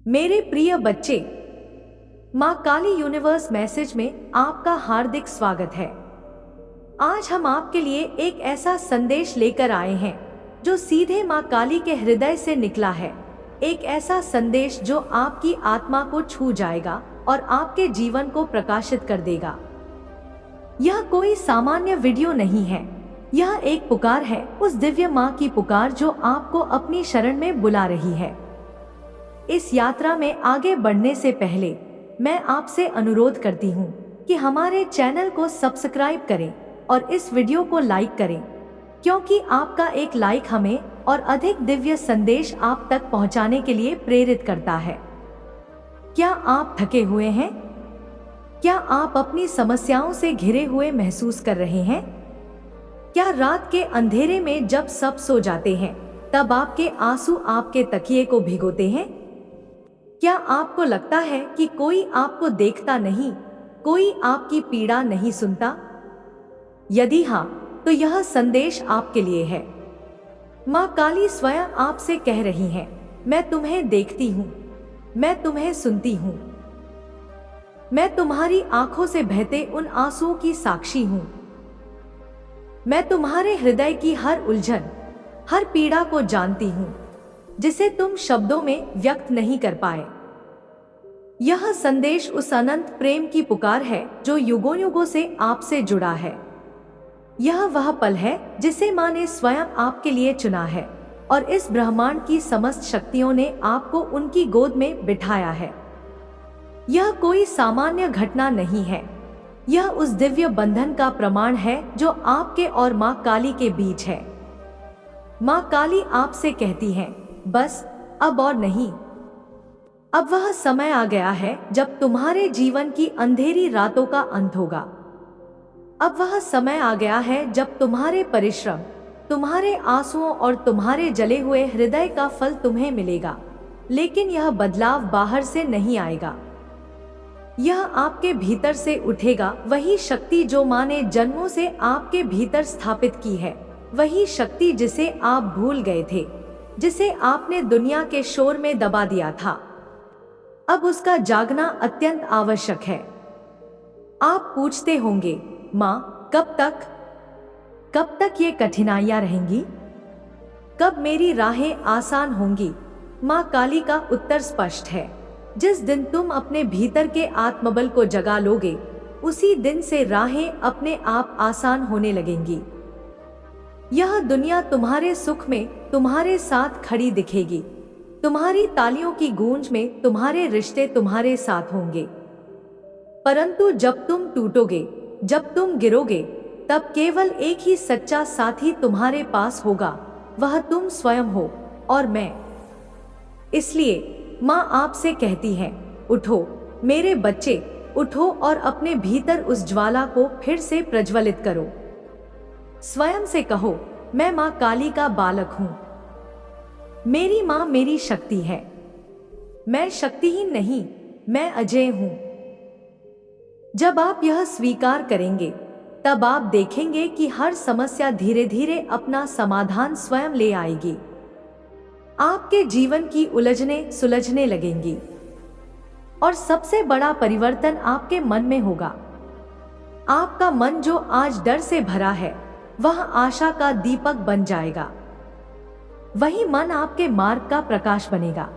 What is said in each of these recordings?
मेरे प्रिय बच्चे, माँ काली यूनिवर्स मैसेज में आपका हार्दिक स्वागत है। आज हम आपके लिए एक ऐसा संदेश लेकर आए हैं जो सीधे माँ काली के हृदय से निकला है। एक ऐसा संदेश जो आपकी आत्मा को छू जाएगा और आपके जीवन को प्रकाशित कर देगा। यह कोई सामान्य वीडियो नहीं है, यह एक पुकार है, उस दिव्य माँ की पुकार जो आपको अपनी शरण में बुला रही है। इस यात्रा में आगे बढ़ने से पहले मैं आपसे अनुरोध करती हूँ कि हमारे चैनल को सब्सक्राइब करें और इस वीडियो को लाइक करें, क्योंकि आपका एक लाइक हमें और अधिक दिव्य संदेश आप तक पहुँचाने के लिए प्रेरित करता है। क्या आप थके हुए हैं? क्या आप अपनी समस्याओं से घिरे हुए महसूस कर रहे हैं? क्या रात के अंधेरे में जब सब सो जाते हैं तब आपके आंसू आपके तकिए को भिगोते हैं? क्या आपको लगता है कि कोई आपको देखता नहीं, कोई आपकी पीड़ा नहीं सुनता? यदि हाँ, तो यह संदेश आपके लिए है। माँ काली स्वयं आपसे कह रही हैं, मैं तुम्हें देखती हूँ, मैं तुम्हें सुनती हूँ, मैं तुम्हारी आंखों से बहते उन आंसुओं की साक्षी हूँ। मैं तुम्हारे हृदय की हर उलझन, हर पीड़ा को जानती हूँ, जिसे तुम शब्दों में व्यक्त नहीं कर पाए। यह संदेश उस अनंत प्रेम की पुकार है जो युगों युगों से आपसे जुड़ा है। यह वह पल है जिसे माँ ने स्वयं आपके लिए चुना है और इस ब्रह्मांड की समस्त शक्तियों ने आपको उनकी गोद में बिठाया है। यह कोई सामान्य घटना नहीं है, यह उस दिव्य बंधन का प्रमाण है जो आपके और माँ काली के बीच है। माँ काली आपसे कहती है, बस अब और नहीं। अब वह समय आ गया है जब तुम्हारे जीवन की अंधेरी रातों का अंत होगा। अब वह समय आ गया है जब तुम्हारे परिश्रम, तुम्हारे आंसुओं और तुम्हारे जले हुए हृदय का फल तुम्हें मिलेगा। लेकिन यह बदलाव बाहर से नहीं आएगा, यह आपके भीतर से उठेगा। वही शक्ति जो माँ ने जन्मों से आपके भीतर स्थापित की है, वही शक्ति जिसे आप भूल गए थे, जिसे आपने दुनिया के शोर में दबा दिया था। अब उसका जागना अत्यंत आवश्यक है। आप पूछते होंगे, माँ कब तक ये कठिनाइयां रहेंगी? कब मेरी राहें आसान होंगी? माँ काली का उत्तर स्पष्ट है, जिस दिन तुम अपने भीतर के आत्मबल को जगा लोगे, उसी दिन से राहें अपने आप आसान होने लगेंगी। यह दुनिया तुम्हारे सुख में तुम्हारे साथ खड़ी दिखेगी, तुम्हारी तालियों की गूंज में तुम्हारे रिश्ते तुम्हारे साथ होंगे। परंतु जब तुम टूटोगे, जब तुम गिरोगे, तब केवल एक ही सच्चा साथी तुम्हारे पास होगा, वह तुम स्वयं हो और मैं। इसलिए माँ आपसे कहती है, उठो मेरे बच्चे, उठो और अपने भीतर उस ज्वाला को फिर से प्रज्वलित करो। स्वयं से कहो, मैं माँ काली का बालक हूँ। मेरी माँ मेरी शक्ति है। मैं शक्तिहीन नहीं, मैं अजेय हूँ। जब आप यह स्वीकार करेंगे, तब आप देखेंगे कि हर समस्या धीरे धीरे अपना समाधान स्वयं ले आएगी। आपके जीवन की उलझने सुलझने लगेंगी और सबसे बड़ा परिवर्तन आपके मन में होगा। आपका मन जो आज डर से भरा है, वह आशा का दीपक बन जाएगा। वही मन आपके मार्ग का प्रकाश बनेगा।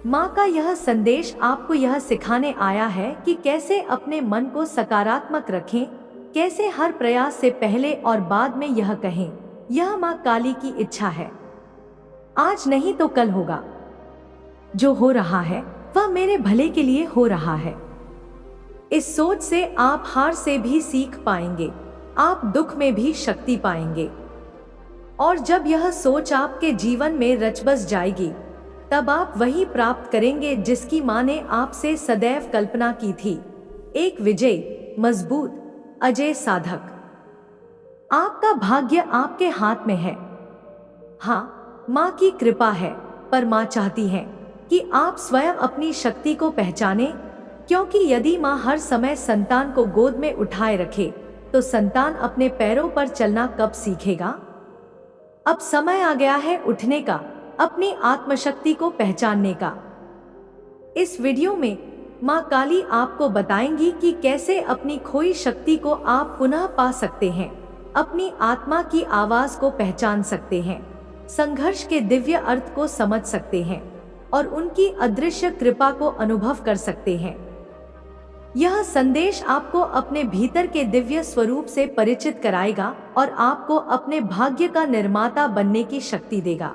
माँ का यह संदेश आपको यह सिखाने आया है कि कैसे अपने मन को सकारात्मक रखें, कैसे हर प्रयास से पहले और बाद में यह कहें, यह माँ काली की इच्छा है। आज नहीं तो कल होगा। जो हो रहा है वह मेरे भले के लिए हो रहा है। इस सोच से आप हार से भी सीख पाएंगे, आप दुख में भी शक्ति पाएंगे। और जब यह सोच आपके जीवन में रचबस जाएगी, तब आप वही प्राप्त करेंगे जिसकी माँ ने आपसे सदैव कल्पना की थी, एक विजयी, मजबूत, अजेय साधक। आपका भाग्य आपके हाथ में है। हाँ, माँ की कृपा है, पर माँ चाहती है कि आप स्वयं अपनी शक्ति को पहचानें, क्योंकि यदि माँ हर समय संतान को गोद में उठाए रखे, तो संतान अपने पैरों पर चलना कब सीखेगा? अब समय आ गया है उठने का, अपनी आत्मशक्ति को पहचानने का। इस वीडियो में माँ काली आपको बताएंगी कि कैसे अपनी खोई शक्ति को आप पुनः पा सकते हैं, अपनी आत्मा की आवाज को पहचान सकते हैं, संघर्ष के दिव्य अर्थ को समझ सकते हैं और उनकी अदृश्य कृपा को अनुभव कर सकते हैं। यह संदेश आपको अपने भीतर के दिव्य स्वरूप से परिचित कराएगा और आपको अपने भाग्य का निर्माता बनने की शक्ति देगा।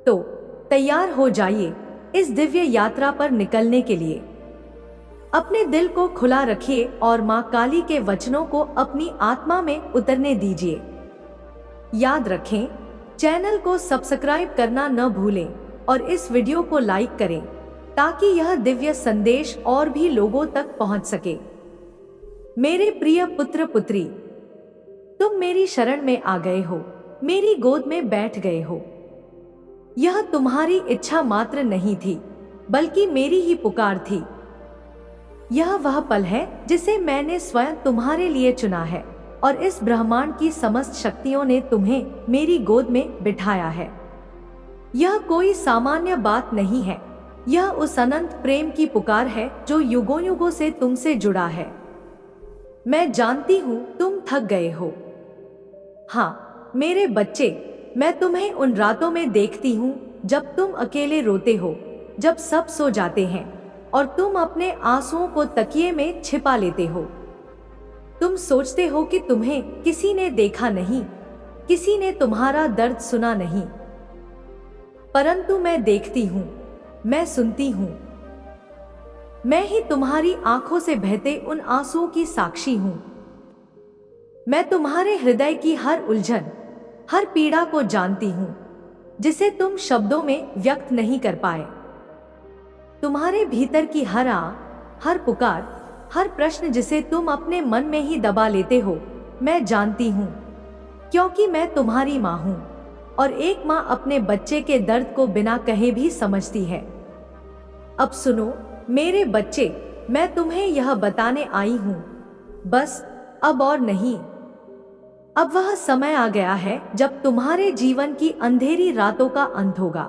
तो तैयार हो जाइए इस दिव्य यात्रा पर निकलने के लिए। अपने दिल को खुला रखिए और माँ काली के वचनों को अपनी आत्मा में उतरने दीजिए। याद रखें, चैनल को सब्सक्राइब करना न भूलें और इस वीडियो को लाइक करें ताकि यह दिव्य संदेश और भी लोगों तक पहुंच सके। मेरे प्रिय पुत्र पुत्री, तुम मेरी शरण में आ गए हो, मेरी गोद में बैठ गए हो। यह तुम्हारी इच्छा मात्र नहीं थी, बल्कि मेरी ही पुकार थी। यह वह पल है जिसे मैंने स्वयं तुम्हारे लिए चुना है और इस ब्रह्मांड की समस्त शक्तियों ने तुम्हें मेरी गोद में बिठाया है। यह कोई सामान्य बात नहीं है, यह उस अनंत प्रेम की पुकार है जो युगों युगों से तुमसे जुड़ा है। मैं जानती हूँ तुम थक गए हो। हाँ मेरे बच्चे, मैं तुम्हें उन रातों में देखती हूँ जब तुम अकेले रोते हो, जब सब सो जाते हैं और तुम अपने आंसुओं को तकिए में छिपा लेते हो। तुम सोचते हो कि तुम्हें किसी ने देखा नहीं, किसी ने तुम्हारा दर्द सुना नहीं, परंतु मैं देखती हूँ, मैं सुनती हूँ। मैं ही तुम्हारी आंखों से बहते उन आंसुओं की साक्षी हूँ। मैं तुम्हारे हृदय की हर उलझन, हर पीड़ा को जानती हूँ जिसे तुम शब्दों में व्यक्त नहीं कर पाए। तुम्हारे भीतर की हर हर पुकार, हर प्रश्न जिसे तुम अपने मन में ही दबा लेते हो, मैं जानती हूँ, क्योंकि मैं तुम्हारी माँ हूँ और एक माँ अपने बच्चे के दर्द को बिना कहे भी समझती है। अब सुनो मेरे बच्चे, मैं तुम्हें यह बताने आई हूँ, बस अब और नहीं। अब वह समय आ गया है जब तुम्हारे जीवन की अंधेरी रातों का अंत होगा।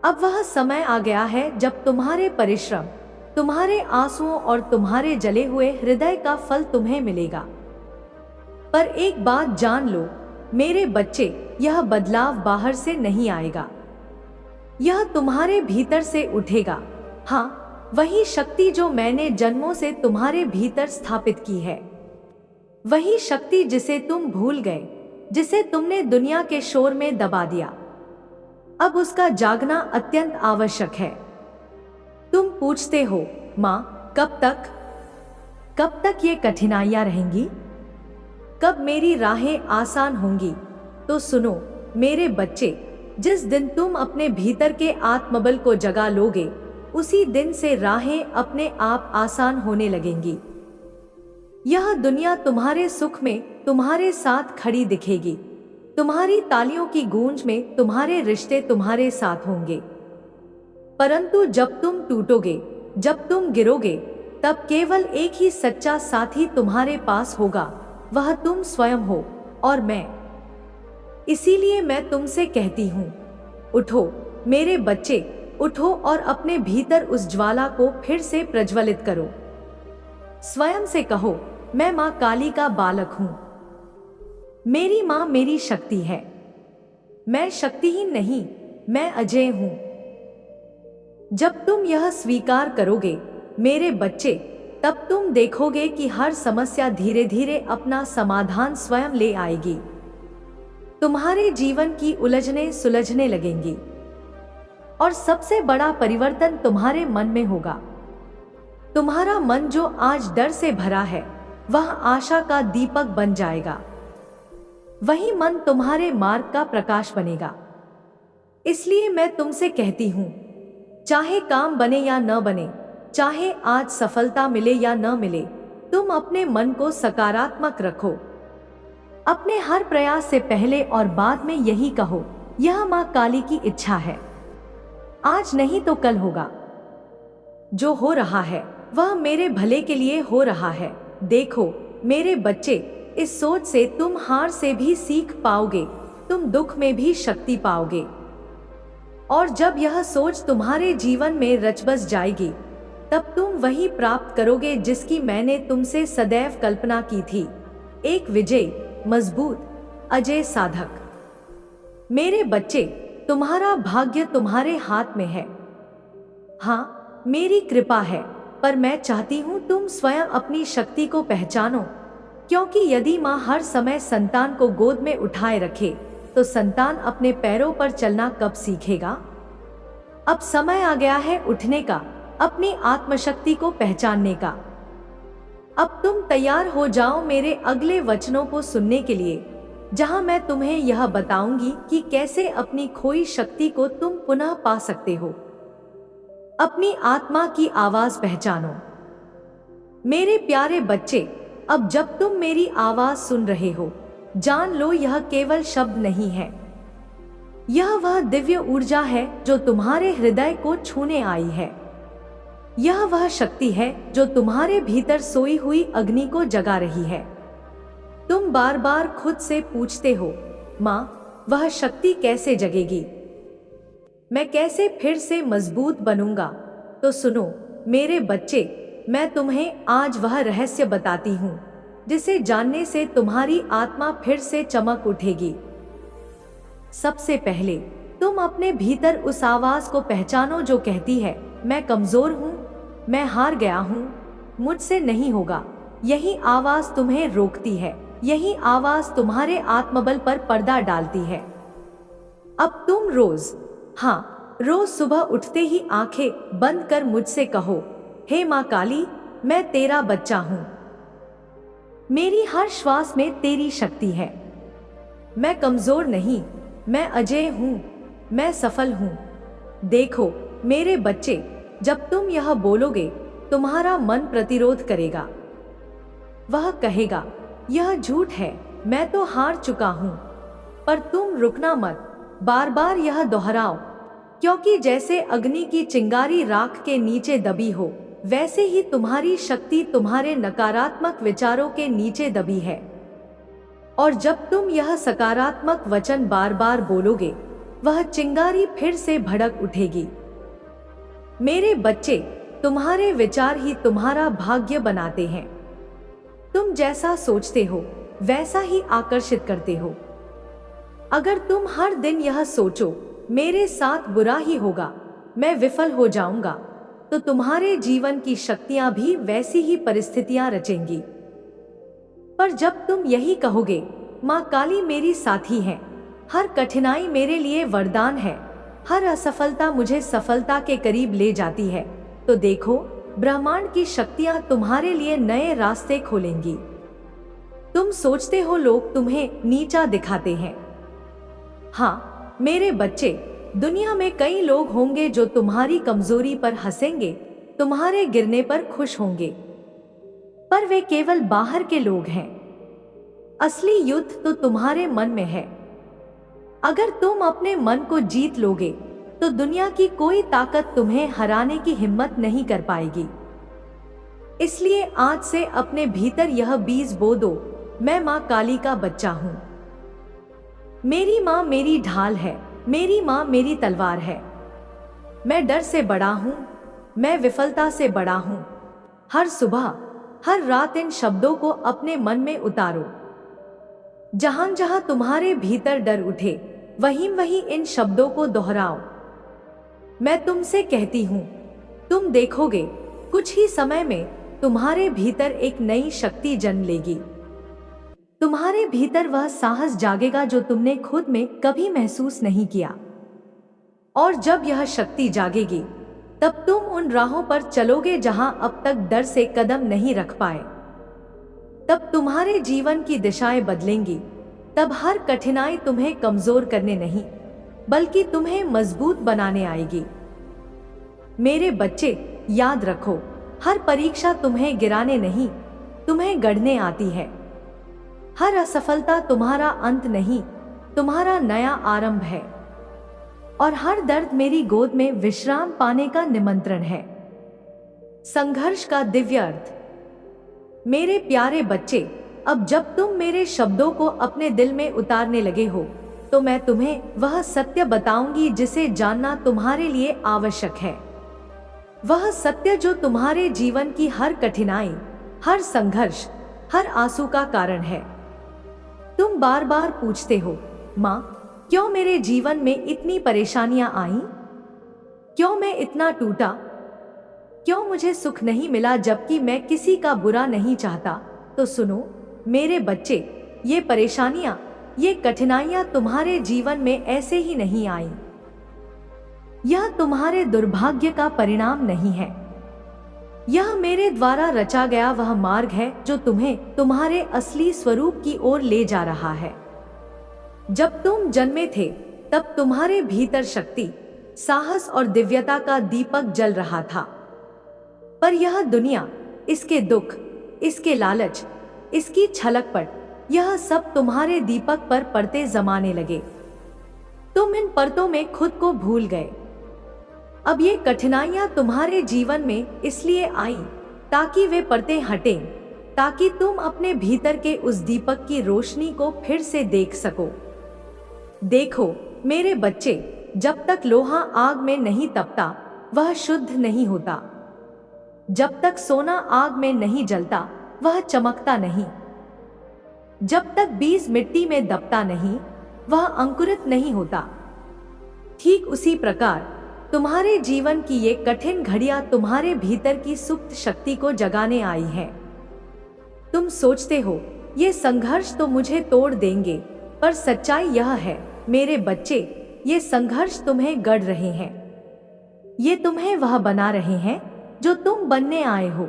अब वह समय आ गया है जब तुम्हारे परिश्रम, तुम्हारे आंसुओं और तुम्हारे जले हुए हृदय का फल तुम्हें मिलेगा। पर एक बात जान लो मेरे बच्चे, यह बदलाव बाहर से नहीं आएगा, यह तुम्हारे भीतर से उठेगा। हाँ, वही शक्ति जो मैंने जन्मों से तुम्हारे भीतर स्थापित की है, वही शक्ति जिसे तुम भूल गए, जिसे तुमने दुनिया के शोर में दबा दिया। अब उसका जागना अत्यंत आवश्यक है। तुम पूछते हो माँ, कब तक ये कठिनाइयां रहेंगी, कब मेरी राहें आसान होंगी? तो सुनो मेरे बच्चे, जिस दिन तुम अपने भीतर के आत्मबल को जगा लोगे, उसी दिन से राहें अपने आप आसान होने लगेंगी। यह दुनिया तुम्हारे सुख में तुम्हारे साथ खड़ी दिखेगी, तुम्हारी तालियों की गूंज में तुम्हारे रिश्ते तुम्हारे साथ होंगे। परंतु जब तुम टूटोगे, जब तुम गिरोगे, तब केवल एक ही सच्चा साथी तुम्हारे पास होगा, वह तुम स्वयं हो और मैं। इसीलिए मैं तुमसे कहती हूँ, उठो मेरे बच्चे, उठो और अपने भीतर उस ज्वाला को फिर से प्रज्वलित करो। स्वयं से कहो, मैं माँ काली का बालक हूँ। मेरी माँ मेरी शक्ति है। मैं शक्तिहीन नहीं, मैं अजेय हूँ। जब तुम यह स्वीकार करोगे मेरे बच्चे, तब तुम देखोगे कि हर समस्या धीरे धीरे अपना समाधान स्वयं ले आएगी। तुम्हारे जीवन की उलझने सुलझने लगेंगी और सबसे बड़ा परिवर्तन तुम्हारे मन में होगा। तुम्हारा मन जो आज डर से भरा है, वह आशा का दीपक बन जाएगा। वही मन तुम्हारे मार्ग का प्रकाश बनेगा। इसलिए मैं तुमसे कहती हूँ, चाहे काम बने या न बने, चाहे आज सफलता मिले या न मिले, तुम अपने मन को सकारात्मक रखो। अपने हर प्रयास से पहले और बाद में यही कहो, यह माँ काली की इच्छा है। आज नहीं तो कल होगा। जो हो रहा है वह मेरे भले के लिए हो रहा है। देखो मेरे बच्चे, इस सोच से तुम हार से भी सीख पाओगे, तुम दुख में भी शक्ति पाओगे। और जब यह सोच तुम्हारे जीवन में रच बस जाएगी, तब तुम वही प्राप्त करोगे जिसकी मैंने तुमसे सदैव कल्पना की थी, एक विजयी, मजबूत, अजय साधक। मेरे बच्चे, तुम्हारा भाग्य तुम्हारे हाथ में है। हाँ, मेरी कृपा है, पर मैं चाहती हूँ तुम स्वयं अपनी शक्ति को पहचानो, क्योंकि यदि माँ हर समय संतान को गोद में उठाए रखे तो संतान अपने पैरों पर चलना कब सीखेगा। अब समय आ गया है उठने का, अपनी आत्मशक्ति को पहचानने का। अब तुम तैयार हो जाओ मेरे अगले वचनों को सुनने के लिए, जहां मैं तुम्हें यह बताऊंगी कि कैसे अपनी खोई शक्ति को तुम पुनः पा सकते हो। अपनी आत्मा की आवाज पहचानो। मेरे प्यारे बच्चे, अब जब तुम मेरी आवाज सुन रहे हो, जान लो यह केवल शब्द नहीं है। यह वह दिव्य ऊर्जा है जो तुम्हारे हृदय को छूने आई है। यह वह शक्ति है जो तुम्हारे भीतर सोई हुई अग्नि को जगा रही है। तुम बार बार खुद से पूछते हो, माँ, वह शक्ति कैसे जगेगी? मैं कैसे फिर से मजबूत बनूंगा? तो सुनो मेरे बच्चे, मैं तुम्हें आज वह रहस्य बताती हूँ जिसे जानने से तुम्हारी आत्मा फिर से चमक उठेगी। सबसे पहले तुम अपने भीतर उस आवाज को पहचानो जो कहती है, मैं कमजोर हूँ, मैं हार गया हूँ, मुझसे नहीं होगा। यही आवाज तुम्हें रोकती है, यही आवाज तुम्हारे आत्मबल पर पर्दा डालती है। अब तुम रोज सुबह उठते ही आंखें बंद कर मुझसे कहो, हे माँ काली, मैं तेरा बच्चा हूं। मेरी हर श्वास में तेरी शक्ति है। मैं कमजोर नहीं, मैं अजय हूं, मैं सफल हूं। देखो मेरे बच्चे, जब तुम यह बोलोगे, तुम्हारा मन प्रतिरोध करेगा। वह कहेगा, यह झूठ है, मैं तो हार चुका हूं। पर तुम रुकना मत, बार बार यह दोहराओ, क्योंकि जैसे अग्नि की चिंगारी राख के नीचे दबी हो, वैसे ही तुम्हारी शक्ति तुम्हारे नकारात्मक विचारों के नीचे दबी है। और जब तुम यह सकारात्मक वचन बार बार बोलोगे, वह चिंगारी फिर से भड़क उठेगी। मेरे बच्चे, तुम्हारे विचार ही तुम्हारा भाग्य बनाते हैं। तुम जैसा सोचते हो वैसा ही आकर्षित करते हो। अगर तुम हर दिन यह सोचो, मेरे साथ बुरा ही होगा, मैं विफल हो जाऊंगा, तो तुम्हारे जीवन की शक्तियां भी वैसी ही परिस्थितियां रचेंगी। पर जब तुम यही कहोगे, माँ काली मेरी साथी है, हर कठिनाई मेरे लिए वरदान है, हर असफलता मुझे सफलता के करीब ले जाती है, तो देखो ब्रह्मांड की शक्तियां तुम्हारे लिए नए रास्ते खोलेंगी। तुम सोचते हो लोग तुम्हें नीचा दिखाते हैं। हाँ मेरे बच्चे, दुनिया में कई लोग होंगे जो तुम्हारी कमजोरी पर हंसेंगे, तुम्हारे गिरने पर खुश होंगे, पर वे केवल बाहर के लोग हैं। असली युद्ध तो तुम्हारे मन में है। अगर तुम अपने मन को जीत लोगे, तो दुनिया की कोई ताकत तुम्हें हराने की हिम्मत नहीं कर पाएगी। इसलिए आज से अपने भीतर यह बीज बो दो, मैं माँ काली का बच्चा हूँ। मेरी माँ मेरी ढाल है, मेरी माँ मेरी तलवार है। मैं डर से बड़ा हूँ, मैं विफलता से बड़ा हूँ। हर सुबह हर रात इन शब्दों को अपने मन में उतारो। जहां जहां तुम्हारे भीतर डर उठे, वहीं वहीं इन शब्दों को दोहराओ। मैं तुमसे कहती हूं, तुम देखोगे कुछ ही समय में तुम्हारे भीतर एक नई शक्ति जन्म लेगी। तुम्हारे भीतर वह साहस जागेगा जो तुमने खुद में कभी महसूस नहीं किया। और जब यह शक्ति जागेगी, तब तुम उन राहों पर चलोगे जहां अब तक डर से कदम नहीं रख पाए। तब तुम्हारे जीवन की दिशाएं बदलेंगी। तब हर कठिनाई तुम्हें कमजोर करने नहीं, बल्कि तुम्हें मजबूत बनाने आएगी। मेरे बच्चे, याद रखो, हर परीक्षा तुम्हें गिराने नहीं, तुम्हें गढ़ने आती है। हर असफलता तुम्हारा अंत नहीं, तुम्हारा नया आरंभ है। और हर दर्द मेरी गोद में विश्राम पाने का निमंत्रण है। संघर्ष का दिव्य अर्थ। मेरे प्यारे बच्चे, अब जब तुम मेरे शब्दों को अपने दिल में उतारने लगे हो, तो मैं तुम्हें वह सत्य बताऊंगी जिसे जानना तुम्हारे लिए आवश्यक है। वह सत्य जो तुम्हारे जीवन की हर कठिनाई, हर संघर्ष, हर आंसू का कारण है। तुम बार बार पूछते हो, माँ, क्यों मेरे जीवन में इतनी परेशानियां आईं? क्यों मैं इतना टूटा? क्यों मुझे सुख नहीं मिला जबकि मैं किसी का बुरा नहीं चाहता? तो सुनो मेरे बच्चे, ये परेशानियां, ये कठिनाइयां तुम्हारे जीवन में ऐसे ही नहीं आईं। यह तुम्हारे दुर्भाग्य का परिणाम नहीं है। यह मेरे द्वारा रचा गया वह मार्ग है जो तुम्हें तुम्हारे असली स्वरूप की ओर ले जा रहा है। जब तुम जन्मे थे तब तुम्हारे भीतर शक्ति, साहस और दिव्यता का दीपक जल रहा था। पर यह दुनिया, इसके दुख, इसके लालच, इसकी छलकपट, यह सब तुम्हारे दीपक पर परतें जमाने लगे। तुम इन परतों में खुद को भूल गए। अब ये कठिनाइयां तुम्हारे जीवन में इसलिए आई ताकि वे परतें हटें, ताकि तुम अपने भीतर के उस दीपक की रोशनी को फिर से देख सको। देखो मेरे बच्चे, जब तक लोहा आग में नहीं तपता वह शुद्ध नहीं होता। जब तक सोना आग में नहीं जलता वह चमकता नहीं। जब तक बीज मिट्टी में दबता नहीं वह अंकुरित नहीं होता। ठीक उसी प्रकार तुम्हारे जीवन की ये कठिन घड़ियां तुम्हारे भीतर की सुप्त शक्ति को जगाने आई हैं। तुम सोचते हो ये संघर्ष तो मुझे तोड़ देंगे, पर सच्चाई यह है मेरे बच्चे, ये संघर्ष तुम्हें गढ़ रहे हैं। ये तुम्हें वह बना रहे हैं जो तुम बनने आए हो।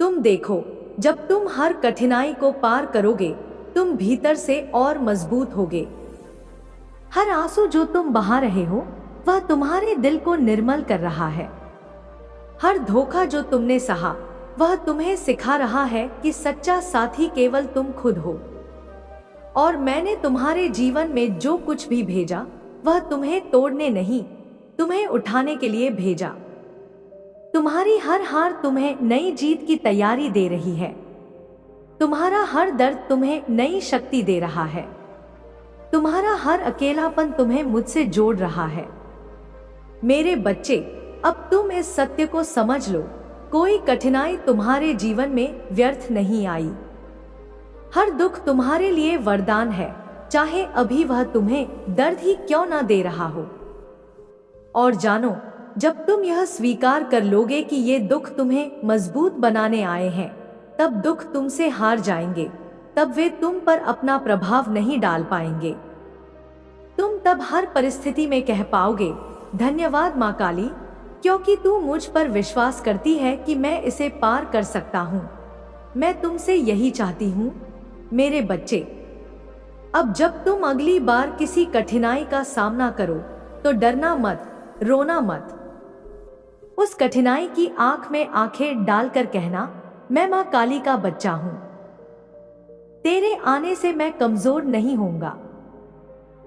तुम देखो, जब तुम हर कठिनाई को पार करोगे तुम भीतर से और मजबूत होगे। हर आंसू जो तुम बहा रहे हो वह तुम्हारे दिल को निर्मल कर रहा है। हर धोखा जो तुमने सहा वह तुम्हें सिखा रहा है कि सच्चा साथी केवल तुम खुद हो। और मैंने तुम्हारे जीवन में जो कुछ भी भेजा वह तुम्हें तोड़ने नहीं, तुम्हें उठाने के लिए भेजा। तुम्हारी हर हार तुम्हें नई जीत की तैयारी दे रही है। तुम्हारा हर दर्द तुम्हें नई शक्ति दे रहा है। तुम्हारा हर अकेलापन तुम्हें मुझसे जोड़ रहा है। मेरे बच्चे, अब तुम इस सत्य को समझ लो, कोई कठिनाई तुम्हारे जीवन में व्यर्थ नहीं आई। हर दुख तुम्हारे लिए वरदान है, चाहे अभी वह तुम्हें दर्द ही क्यों ना दे रहा हो। और जानो, जब तुम यह स्वीकार कर लोगे कि ये दुख तुम्हें मजबूत बनाने आए हैं, तब दुख तुमसे हार जाएंगे, तब वे तुम पर अपना प्रभाव नहीं डाल पाएंगे। तुम तब हर परिस्थिति में कह पाओगे, धन्यवाद माँ काली, क्योंकि तू मुझ पर विश्वास करती है कि मैं इसे पार कर सकता हूँ। मैं तुमसे यही चाहती हूँ मेरे बच्चे। अब जब तुम अगली बार किसी कठिनाई का सामना करो तो डरना मत, रोना मत। उस कठिनाई की आंख में आंखें डालकर कहना, मैं माँ काली का बच्चा हूँ। तेरे आने से मैं कमजोर नहीं होऊंगा।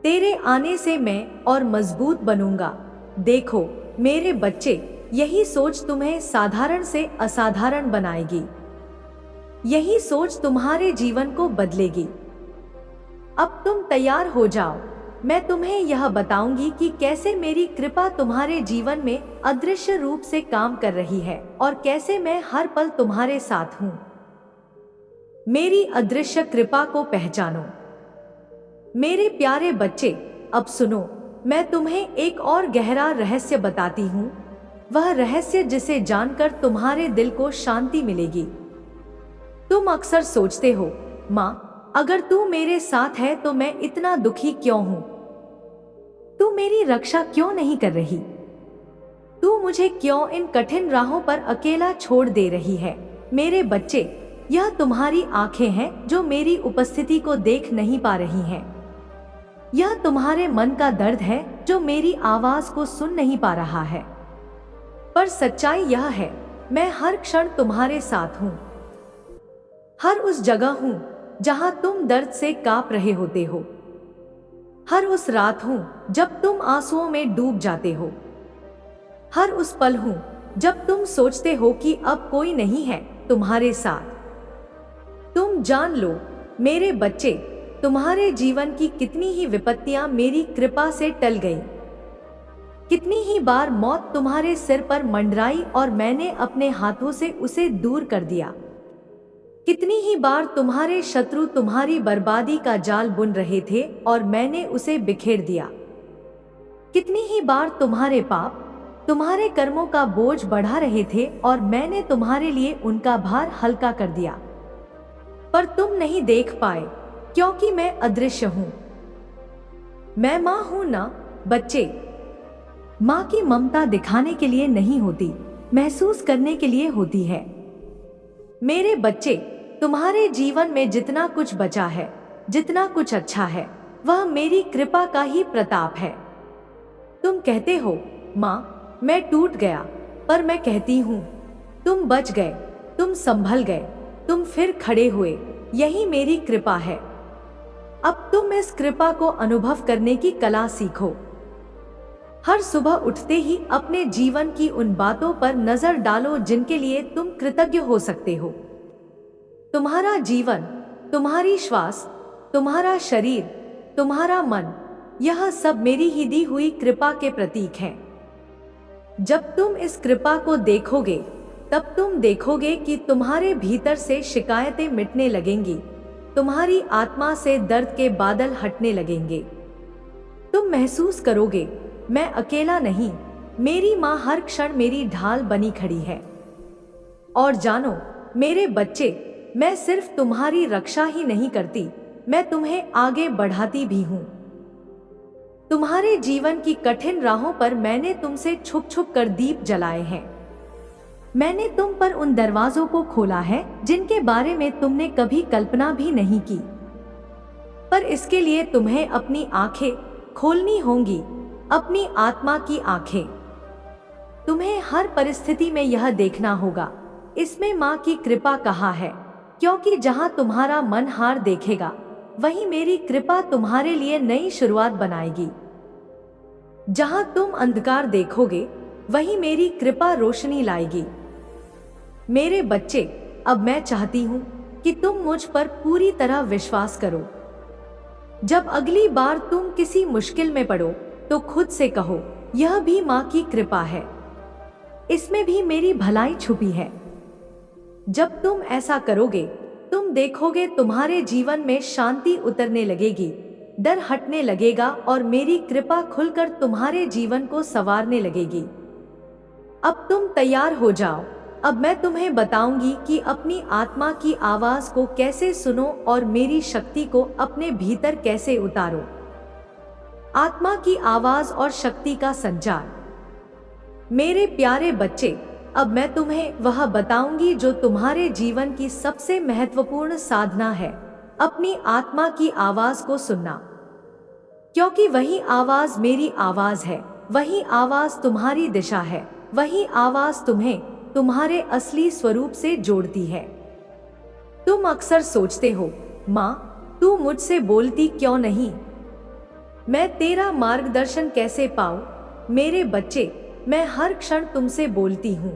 तेरे आने से मैं और मजबूत बनूंगा। देखो मेरे बच्चे, यही सोच तुम्हें साधारण से असाधारण बनाएगी। यही सोच तुम्हारे जीवन को बदलेगी। अब तुम तैयार हो जाओ। मैं तुम्हें यह बताऊंगी कि कैसे मेरी कृपा तुम्हारे जीवन में अदृश्य रूप से काम कर रही है और कैसे मैं हर पल तुम्हारे साथ हूँ। मेरी अदृश्य कृपा को पहचानो। मेरे प्यारे बच्चे, अब सुनो, मैं तुम्हें एक और गहरा रहस्य बताती हूँ। वह रहस्य जिसे जानकर तुम्हारे दिल को शांति मिलेगी। तुम अक्सर सोचते हो, माँ, अगर तू मेरे साथ है तो मैं इतना दुखी क्यों हूँ? तू मेरी रक्षा क्यों नहीं कर रही? तू मुझे क्यों इन कठिन राहों पर अकेला छोड़ दे रही है? मेरे बच्चे, यह तुम्हारी आंखें हैं जो मेरी उपस्थिति को देख नहीं पा रही हैं। यह तुम्हारे मन का दर्द है जो मेरी आवाज को सुन नहीं पा रहा है। पर सच्चाई यह है, मैं हर क्षण तुम्हारे साथ हूँ। हर उस जगह हूँ जहाँ तुम दर्द से कांप रहे होते हो। हर उस रात हूँ जब तुम आंसुओं में डूब जाते हो। हर उस पल हूँ जब तुम सोचते हो कि अब कोई नहीं है तुम्हारे साथ। तुम जान लो मेरे बच्चे, तुम्हारे जीवन की कितनी ही विपत्तियां मेरी कृपा से टल गई। कितनी ही बार मौत तुम्हारे सिर पर मंडराई और मैंने अपने हाथों से उसे दूर कर दिया। कितनी ही बार तुम्हारे शत्रु तुम्हारी बर्बादी का जाल बुन रहे थे और मैंने उसे बिखेर दिया। कितनी ही बार तुम्हारे पाप तुम्हारे कर्मों का बोझ बढ़ा रहे थे और मैंने तुम्हारे लिए उनका भार हल्का कर दिया, पर तुम नहीं देख पाए क्योंकि मैं अदृश्य हूं। मैं मां हूं ना बच्चे। मां की ममता दिखाने के लिए नहीं होती, महसूस करने के लिए होती है। मेरे बच्चे, तुम्हारे जीवन में जितना कुछ बचा है, जितना कुछ अच्छा है, वह मेरी कृपा का ही प्रताप है। तुम कहते हो मां मैं टूट गया, पर मैं कहती हूं तुम बच गए, तुम संभल गए, तुम फिर खड़े हुए। यही मेरी कृपा है। अब तुम इस कृपा को अनुभव करने की कला सीखो। हर सुबह उठते ही अपने जीवन की उन बातों पर नजर डालो जिनके लिए तुम कृतज्ञ हो सकते हो। तुम्हारा जीवन, तुम्हारी श्वास, तुम्हारा शरीर, तुम्हारा मन, यह सब मेरी ही दी हुई कृपा के प्रतीक हैं। जब तुम इस कृपा को देखोगे, तब तुम देखोगे कि तुम्हारे भीतर से शिकायतें मिटने लगेंगी, तुम्हारी आत्मा से दर्द के बादल हटने लगेंगे। तुम महसूस करोगे मैं अकेला नहीं, मेरी मां हर क्षण मेरी ढाल बनी खड़ी है। और जानो मेरे बच्चे, मैं सिर्फ तुम्हारी रक्षा ही नहीं करती, मैं तुम्हें आगे बढ़ाती भी हूं। तुम्हारे जीवन की कठिन राहों पर मैंने तुमसे छुप छुप कर दीप जलाए हैं। मैंने तुम पर उन दरवाजों को खोला है जिनके बारे में तुमने कभी कल्पना भी नहीं की। पर इसके लिए तुम्हें अपनी आंखें खोलनी होंगी, अपनी आत्मा की आंखें। तुम्हें हर परिस्थिति में यह देखना होगा, इसमें मां की कृपा कहाँ है, क्योंकि जहां तुम्हारा मन हार देखेगा, वहीं मेरी कृपा तुम्हारे लिए नई शुरुआत बनाएगी। जहां तुम अंधकार देखोगे, वहीं मेरी कृपा रोशनी लाएगी। मेरे बच्चे, अब मैं चाहती हूं कि तुम मुझ पर पूरी तरह विश्वास करो। जब अगली बार तुम किसी मुश्किल में पड़ो, तो खुद से कहो यह भी मां की कृपा है, इसमें भी मेरी भलाई छुपी है। जब तुम ऐसा करोगे, तुम देखोगे तुम्हारे जीवन में शांति उतरने लगेगी, डर हटने लगेगा और मेरी कृपा खुलकर तुम्हारे जीवन को संवारने लगेगी। अब तुम तैयार हो जाओ। अब मैं तुम्हें बताऊंगी कि अपनी आत्मा की आवाज को कैसे सुनो और मेरी शक्ति को अपने भीतर कैसे उतारो। आत्मा की आवाज और शक्ति का संचार। मेरे प्यारे बच्चे, अब मैं तुम्हें वह बताऊंगी जो तुम्हारे जीवन की सबसे महत्वपूर्ण साधना है, अपनी आत्मा की आवाज को सुनना। क्योंकि वही आवाज मेरी आवाज है, वही आवाज तुम्हारी दिशा है, वही आवाज तुम्हें तुम्हारे असली स्वरूप से जोड़ती है। तुम अक्सर सोचते हो, मां तू मुझसे बोलती क्यों नहीं, मैं तेरा मार्गदर्शन कैसे पाऊं। मेरे बच्चे, मैं हर क्षण तुमसे बोलती हूं।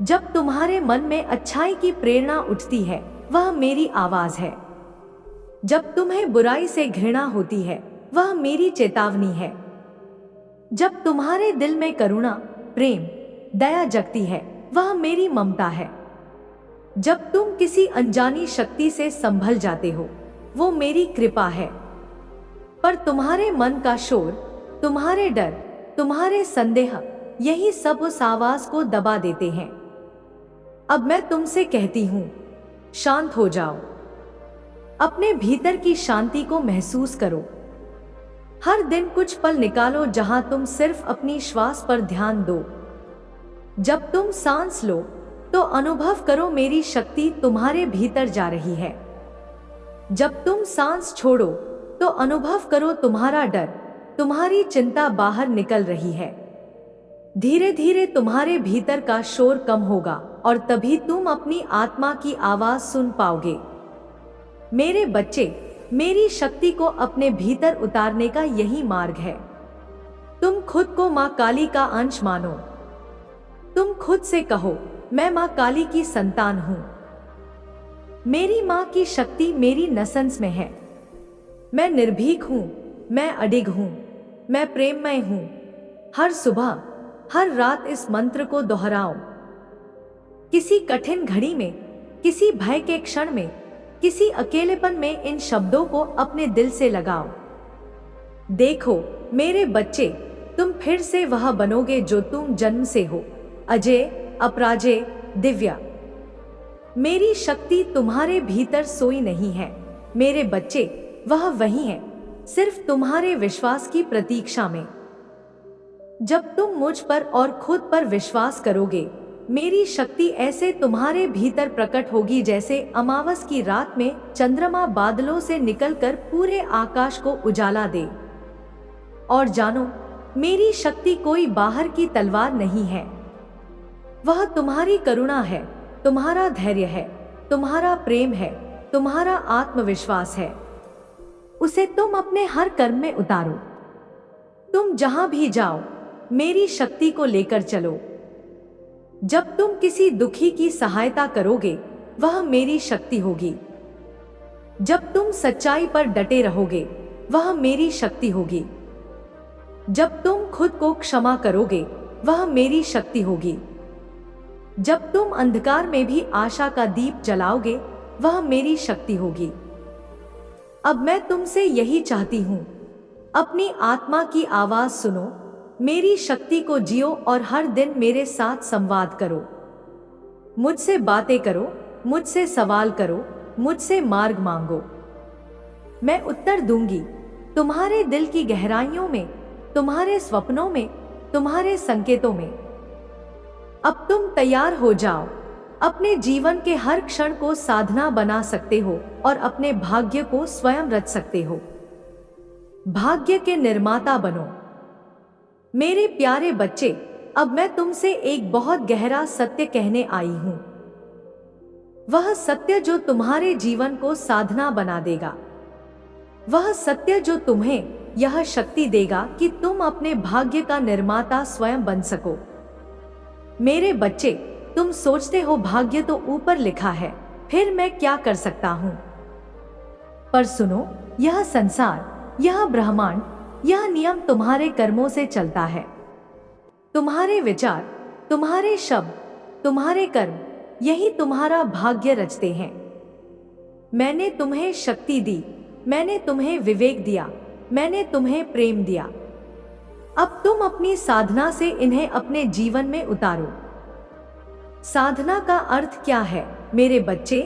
जब तुम्हारे मन में अच्छाई की प्रेरणा उठती है, वह मेरी आवाज है। जब तुम्हें बुराई से घृणा होती है, वह मेरी चेतावनी है। जब तुम्हारे दिल में करुणा, प्रेम, दया जगती है, वह मेरी ममता है। जब तुम किसी अनजानी शक्ति से संभल जाते हो, वो मेरी कृपा है। पर तुम्हारे मन का शोर, तुम्हारे डर, तुम्हारे संदेह, यही सब उस आवाज को दबा देते हैं। अब मैं तुमसे कहती हूं, शांत हो जाओ। अपने भीतर की शांति को महसूस करो। हर दिन कुछ पल निकालो जहां तुम सिर्फ अपनी श्वास पर ध्यान दो। जब तुम सांस लो, तो अनुभव करो मेरी शक्ति तुम्हारे भीतर जा रही है। जब तुम सांस छोड़ो, तो अनुभव करो तुम्हारा डर, तुम्हारी चिंता बाहर निकल रही है। धीरे धीरे तुम्हारे भीतर का शोर कम होगा और तभी तुम अपनी आत्मा की आवाज सुन पाओगे। मेरे बच्चे, मेरी शक्ति को अपने भीतर उतारने का यही मार्ग है। तुम खुद को मां काली का अंश मानो। तुम खुद से कहो, मैं मां काली की संतान हूं। मेरी माँ की शक्ति मेरी नसों में है। मैं निर्भीक हूँ, मैं अडिग हूँ, मैं प्रेममय हूँ। हर सुबह, हर रात इस मंत्र को दोहराओ। किसी कठिन घड़ी में, किसी भय के क्षण में, किसी अकेलेपन में इन शब्दों को अपने दिल से लगाओ। देखो मेरे बच्चे, तुम फिर से वह बनोगे जो तुम जन्म से हो, अजय, अपराजेय, दिव्या। मेरी शक्ति तुम्हारे भीतर सोई नहीं है मेरे बच्चे, वह वही है, सिर्फ तुम्हारे विश्वास की प्रतीक्षा में। जब तुम मुझ पर और खुद पर विश्वास करोगे, मेरी शक्ति ऐसे तुम्हारे भीतर प्रकट होगी जैसे अमावस की रात में चंद्रमा बादलों से निकलकर पूरे आकाश को उजाला दे। और जानो, मेरी शक्ति कोई बाहर की तलवार नहीं है, वह तुम्हारी करुणा है, तुम्हारा धैर्य है, तुम्हारा प्रेम है, तुम्हारा आत्मविश्वास है। उसे तुम अपने हर कर्म में उतारो। तुम जहां भी जाओ, मेरी शक्ति को लेकर चलो। जब तुम किसी दुखी की सहायता करोगे, वह मेरी शक्ति होगी। जब तुम सच्चाई पर डटे रहोगे, वह मेरी शक्ति होगी। जब तुम खुद को क्षमा करोगे, वह मेरी शक्ति होगी। जब तुम अंधकार में भी आशा का दीप जलाओगे, वह मेरी शक्ति होगी। अब मैं तुमसे यही चाहती हूं, अपनी आत्मा की आवाज सुनो, मेरी शक्ति को जियो और हर दिन मेरे साथ संवाद करो। मुझसे बातें करो, मुझसे सवाल करो, मुझसे मार्ग मांगो। मैं उत्तर दूंगी, तुम्हारे दिल की गहराइयों में, तुम्हारे स्वप्नों में, तुम्हारे संकेतों में। अब तुम तैयार हो जाओ, अपने जीवन के हर क्षण को साधना बना सकते हो और अपने भाग्य को स्वयं रच सकते हो। भाग्य के निर्माता बनो। मेरे प्यारे बच्चे, अब मैं तुमसे एक बहुत गहरा सत्य कहने आई हूं। वह सत्य जो तुम्हारे जीवन को साधना बना देगा, वह सत्य जो तुम्हें यह शक्ति देगा कि तुम अपने भाग्य का निर्माता स्वयं बन सको। मेरे बच्चे, तुम सोचते हो भाग्य तो ऊपर लिखा है, फिर मैं क्या कर सकता हूं? पर सुनो, यह संसार, यह ब्रह्मांड, यह नियम तुम्हारे कर्मों से चलता है। तुम्हारे विचार, तुम्हारे शब्द, तुम्हारे कर्म, यही तुम्हारा भाग्य रचते हैं। मैंने तुम्हें शक्ति दी, मैंने तुम्हें विवेक दिया, मैंने तुम्हें प्रेम दिया। अब तुम अपनी साधना से इन्हें अपने जीवन में उतारो। साधना का अर्थ क्या है मेरे बच्चे?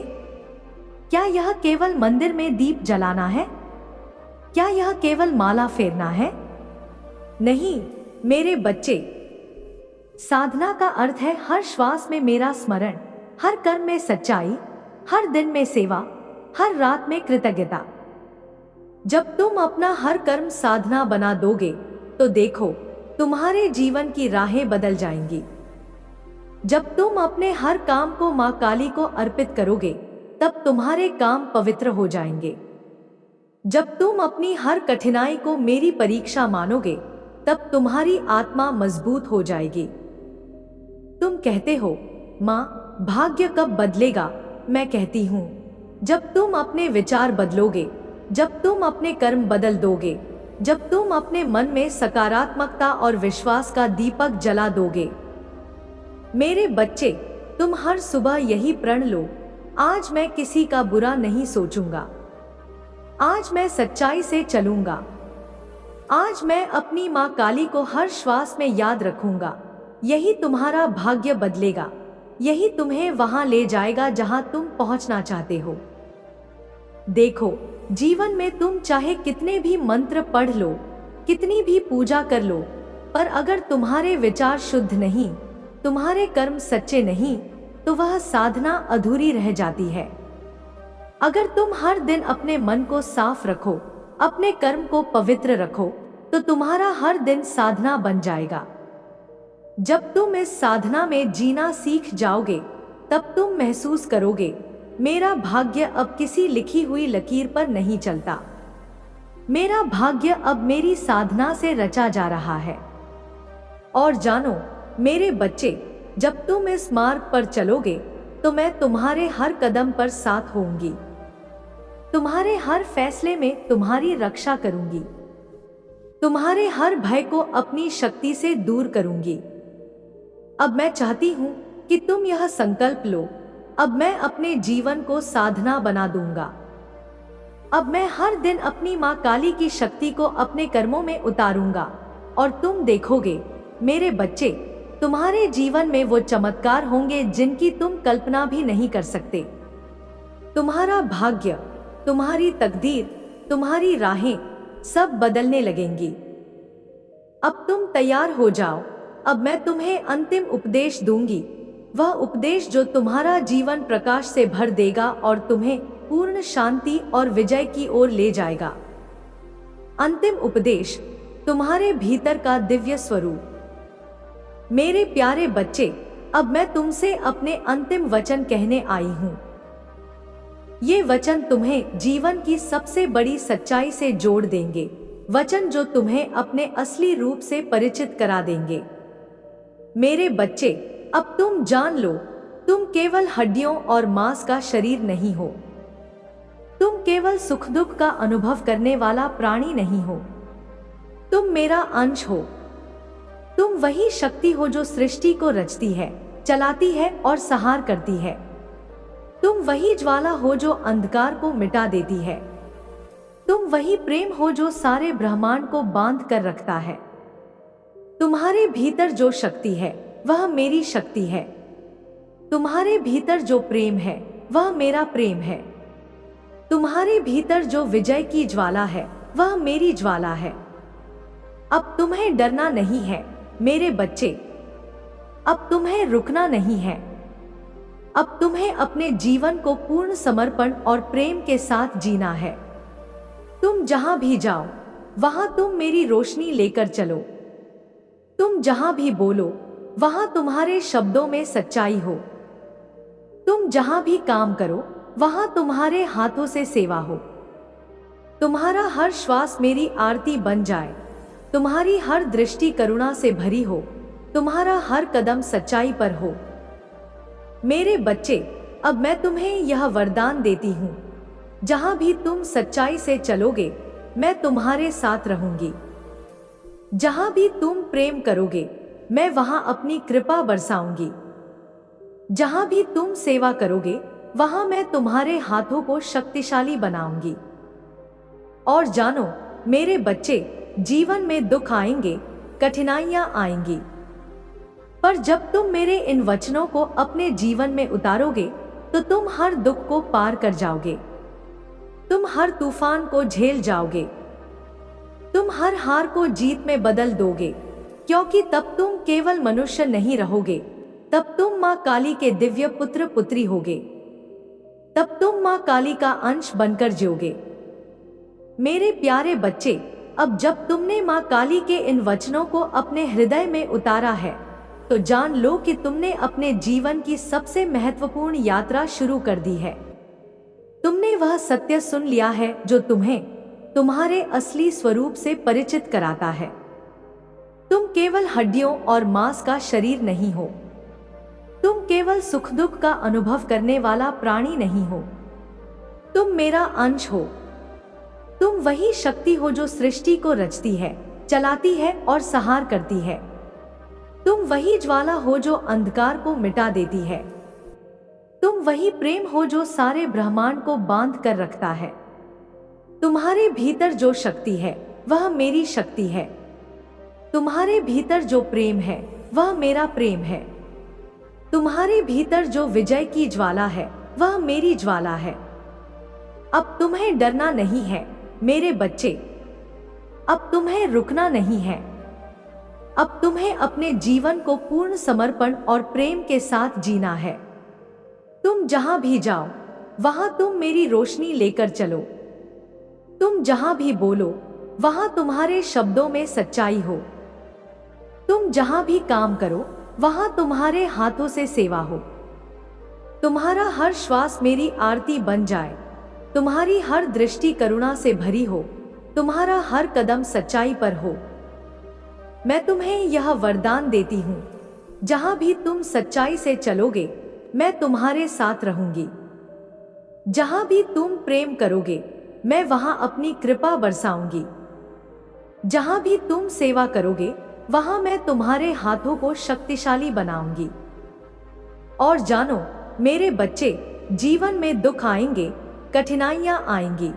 क्या यह केवल मंदिर में दीप जलाना है? क्या यह केवल माला फेरना है? नहीं मेरे बच्चे, साधना का अर्थ है हर श्वास में मेरा स्मरण, हर कर्म में सच्चाई, हर दिन में सेवा, हर रात में कृतज्ञता। जब तुम अपना हर कर्म साधना बना दोगे, तो देखो तुम्हारे जीवन की राहें बदल जाएंगी। जब तुम अपने हर काम को मां काली को अर्पित करोगे, तब तुम्हारे काम पवित्र हो जाएंगे। जब तुम अपनी हर कठिनाई को मेरी परीक्षा मानोगे, तब तुम्हारी आत्मा मजबूत हो जाएगी। तुम कहते हो, मां भाग्य कब बदलेगा? मैं कहती हूं, जब तुम अपने विचार बदलोगे, जब तुम अपने कर्म बदल दोगे, जब तुम अपने मन में सकारात्मकता और विश्वास का दीपक जला दोगे। मेरे बच्चे, तुम हर सुबह यही प्रण लो, आज मैं किसी का बुरा नहीं सोचूंगा, आज मैं सच्चाई से चलूंगा, आज मैं अपनी मां काली को हर श्वास में याद रखूंगा। यही तुम्हारा भाग्य बदलेगा, यही तुम्हें वहां ले जाएगा जहां तुम पहुंचना चाहते हो। देखो, जीवन में तुम चाहे कितने भी मंत्र पढ़ लो, कितनी भी पूजा कर लो, पर अगर तुम्हारे विचार शुद्ध नहीं, तुम्हारे कर्म सच्चे नहीं, तो वह साधना अधूरी रह जाती है। अगर तुम हर दिन अपने मन को साफ रखो, अपने कर्म को पवित्र रखो, तो तुम्हारा हर दिन साधना बन जाएगा। जब तुम इस साधना में जीना सीख जाओगे, तब तुम महसूस करोगे, मेरा भाग्य अब किसी लिखी हुई लकीर पर नहीं चलता। मेरा भाग्य अब मेरी साधना से रचा जा रहा है। और जानो मेरे बच्चे, जब तुम इस मार्ग पर चलोगे, तो मैं तुम्हारे हर कदम पर साथ होऊंगी। तुम्हारे हर फैसले में तुम्हारी रक्षा करूंगी। तुम्हारे हर भय को अपनी शक्ति से दूर करूंगी। अब मैं चाहती हूं कि तुम यह संकल्प लो, अब मैं अपने जीवन को साधना बना दूंगा। अब मैं हर दिन अपनी मां काली की शक्ति को अपने कर्मों में उतारूंगा और तुम देखोगे मेरे बच्चे, तुम्हारे जीवन में वो चमत्कार होंगे जिनकी तुम कल्पना भी नहीं कर सकते। तुम्हारा भाग्य, तुम्हारी तकदीर, तुम्हारी राहें सब बदलने लगेंगी। अब तुम तैयार हो जाओ, अब मैं तुम्हें अंतिम उपदेश दूंगी, वह उपदेश जो तुम्हारा जीवन प्रकाश से भर देगा और तुम्हें पूर्ण शांति और विजय की ओर ले जाएगा। अंतिम उपदेश, तुम्हारे भीतर का दिव्य स्वरूप। मेरे प्यारे बच्चे, अब मैं तुमसे अपने अंतिम वचन कहने आई हूं। ये वचन तुम्हें जीवन की सबसे बड़ी सच्चाई से जोड़ देंगे, वचन जो तुम्हें अपने असली रूप से परिचित करा देंगे। मेरे बच्चे, अब तुम जान लो, तुम केवल हड्डियों और मांस का शरीर नहीं हो। तुम केवल सुख दुख का अनुभव करने वाला प्राणी नहीं हो। तुम मेरा अंश हो। तुम वही शक्ति हो जो सृष्टि को रचती है, चलाती है और संहार करती है। तुम वही ज्वाला हो जो अंधकार को मिटा देती है। तुम वही प्रेम हो जो सारे ब्रह्मांड को बांध कर रखता है। तुम्हारे भीतर जो शक्ति है वह मेरी शक्ति है। तुम्हारे भीतर जो प्रेम है वह मेरा प्रेम है। तुम्हारे भीतर जो विजय की ज्वाला है वह मेरी ज्वाला है। अब तुम्हें डरना नहीं है मेरे बच्चे, अब तुम्हें रुकना नहीं है। अब तुम्हें अपने जीवन को पूर्ण समर्पण और प्रेम के साथ जीना है। तुम जहां भी जाओ वहां तुम मेरी रोशनी लेकर चलो। तुम जहां भी बोलो वहां तुम्हारे शब्दों में सच्चाई हो। तुम जहां भी काम करो वहां तुम्हारे हाथों से सेवा हो। तुम्हारा हर श्वास मेरी आरती बन जाए। तुम्हारी हर दृष्टि करुणा से भरी हो। तुम्हारा हर कदम सच्चाई पर हो। मेरे बच्चे, अब मैं तुम्हें यह वरदान देती हूं, जहां भी तुम सच्चाई से चलोगे मैं तुम्हारे साथ रहूंगी। जहां भी तुम प्रेम करोगे मैं वहां अपनी कृपा बरसाऊंगी। जहां भी तुम सेवा करोगे वहां मैं तुम्हारे हाथों को शक्तिशाली बनाऊंगी। और जानो मेरे बच्चे, जीवन में दुख आएंगे, कठिनाइयां आएंगी, पर जब तुम मेरे इन वचनों को अपने जीवन में उतारोगे तो तुम हर दुख को पार कर जाओगे। तुम हर तूफान को झेल जाओगे। तुम हर हार को जीत में बदल दोगे, क्योंकि तब तुम केवल मनुष्य नहीं रहोगे, तब तुम मां काली के दिव्य पुत्र पुत्री होगे। तब तुम मां काली का अंश बनकर जियोगे। मेरे प्यारे बच्चे, अब जब तुमने मां काली के इन वचनों को अपने हृदय में उतारा है तो जान लो कि तुमने अपने जीवन की सबसे महत्वपूर्ण यात्रा शुरू कर दी है। तुमने वह सत्य सुन लिया है जो तुम्हें तुम्हारे असली स्वरूप से परिचित कराता है। तुम केवल हड्डियों और मांस का शरीर नहीं हो। तुम केवल सुख दुख का अनुभव करने वाला प्राणी नहीं हो। तुम मेरा अंश हो। तुम वही शक्ति हो जो सृष्टि को रचती है, चलाती है और संहार करती है। तुम वही ज्वाला हो जो अंधकार को मिटा देती है। तुम वही प्रेम हो जो सारे ब्रह्मांड को बांध कर रखता है। तुम्हारे भीतर जो शक्ति है वह मेरी शक्ति है। तुम्हारे भीतर जो प्रेम है वह मेरा प्रेम है। तुम्हारे भीतर जो विजय की ज्वाला है वह मेरी ज्वाला है। अब तुम्हें डरना नहीं है मेरे बच्चे, अब तुम्हें रुकना नहीं है। अब तुम्हें अपने जीवन को पूर्ण समर्पण और प्रेम के साथ जीना है। तुम जहां भी जाओ वहां तुम मेरी रोशनी लेकर चलो। तुम जहां भी बोलो वहां तुम्हारे शब्दों में सच्चाई हो। तुम जहां भी काम करो वहां तुम्हारे हाथों से सेवा हो। तुम्हारा हर श्वास मेरी आरती बन जाए। तुम्हारी हर दृष्टि करुणा से भरी हो। तुम्हारा हर कदम सच्चाई पर हो। मैं तुम्हें यह वरदान देती हूँ, जहां भी तुम सच्चाई से चलोगे मैं तुम्हारे साथ रहूंगी। जहां भी तुम प्रेम करोगे, मैं वहां अपनी कृपा बरसाऊंगी। जहां भी तुम सेवा करोगे, वहां मैं तुम्हारे हाथों को शक्तिशाली बनाऊंगी। और जानो मेरे बच्चे, जीवन में दुख आएंगे, कठिनाइयां आएंगी,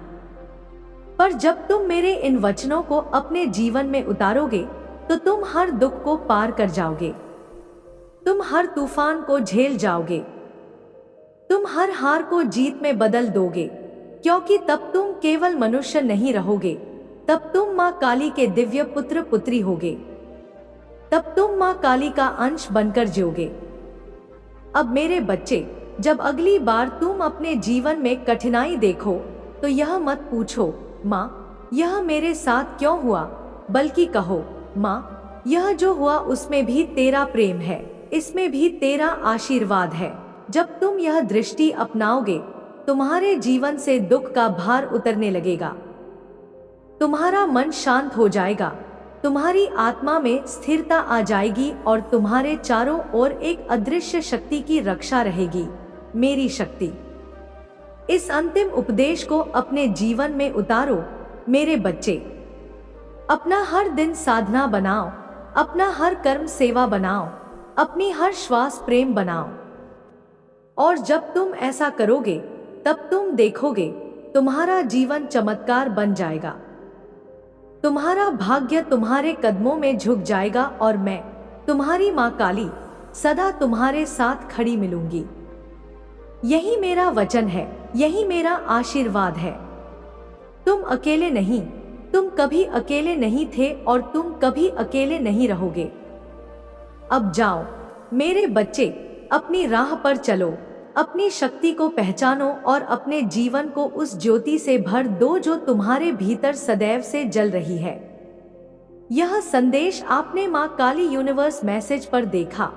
पर जब तुम मेरे इन वचनों को अपने जीवन में उतारोगे तो तुम हर दुख को पार कर जाओगे। तुम हर तूफान को झेल जाओगे। तुम हर हार को जीत में बदल दोगे, क्योंकि तब तुम केवल मनुष्य नहीं रहोगे, तब तुम मां काली के दिव्य पुत्र पुत्री होगे। तब तुम मां काली का अंश बनकर जियोगे। अब मेरे बच्चे, जब अगली बार तुम अपने जीवन में कठिनाई देखो तो यह मत पूछो, मां यह मेरे साथ क्यों हुआ, बल्कि कहो, मां यह जो हुआ उसमें भी तेरा प्रेम है, इसमें भी तेरा आशीर्वाद है। जब तुम यह दृष्टि अपनाओगे, तुम्हारे जीवन से दुख का भार उतरने लगेगा। तुम्हारा मन शांत हो जाएगा, तुम्हारी आत्मा में स्थिरता आ जाएगी और तुम्हारे चारों ओर एक अदृश्य शक्ति की रक्षा रहेगी, मेरी शक्ति। इस अंतिम उपदेश को अपने जीवन में उतारो मेरे बच्चे। अपना हर दिन साधना बनाओ, अपना हर कर्म सेवा बनाओ, अपनी हर श्वास प्रेम बनाओ। और जब तुम ऐसा करोगे, तब तुम देखोगे तुम्हारा जीवन चमत्कार बन जाएगा। तुम्हारा भाग्य तुम्हारे कदमों में झुक जाएगा और मैं, तुम्हारी मां काली, सदा तुम्हारे साथ खड़ी मिलूंगी। यही मेरा वचन है, यही मेरा आशीर्वाद है। तुम अकेले नहीं, तुम कभी अकेले नहीं थे और तुम कभी अकेले नहीं रहोगे। अब जाओ मेरे बच्चे, अपनी राह पर चलो, अपनी शक्ति को पहचानो और अपने जीवन को उस ज्योति से भर दो जो तुम्हारे भीतर सदैव से जल रही है। यह संदेश आपने मां काली यूनिवर्स मैसेज पर देखा।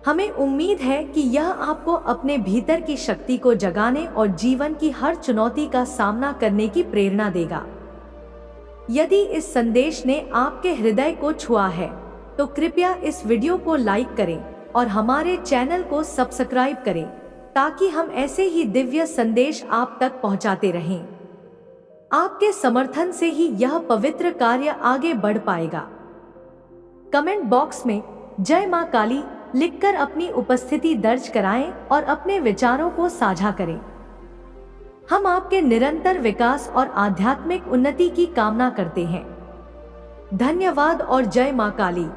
हमें उम्मीद है कि यह आपको अपने भीतर की शक्ति को जगाने और जीवन की हर चुनौती का सामना करने की प्रेरणा देगा। यदि इस संदेश ने आपके हृदय को छुआ है तो कृपया इस वीडियो को लाइक करें और हमारे चैनल को सब्सक्राइब करें, ताकि हम ऐसे ही दिव्य संदेश आप तक पहुंचाते रहें। आपके समर्थन से ही यह पवित्र कार्य आगे बढ़ पाएगा। कमेंट बॉक्स में जय मां काली लिखकर अपनी उपस्थिति दर्ज कराएं और अपने विचारों को साझा करें। हम आपके निरंतर विकास और आध्यात्मिक उन्नति की कामना करते हैं। धन्यवाद और जय मां काली।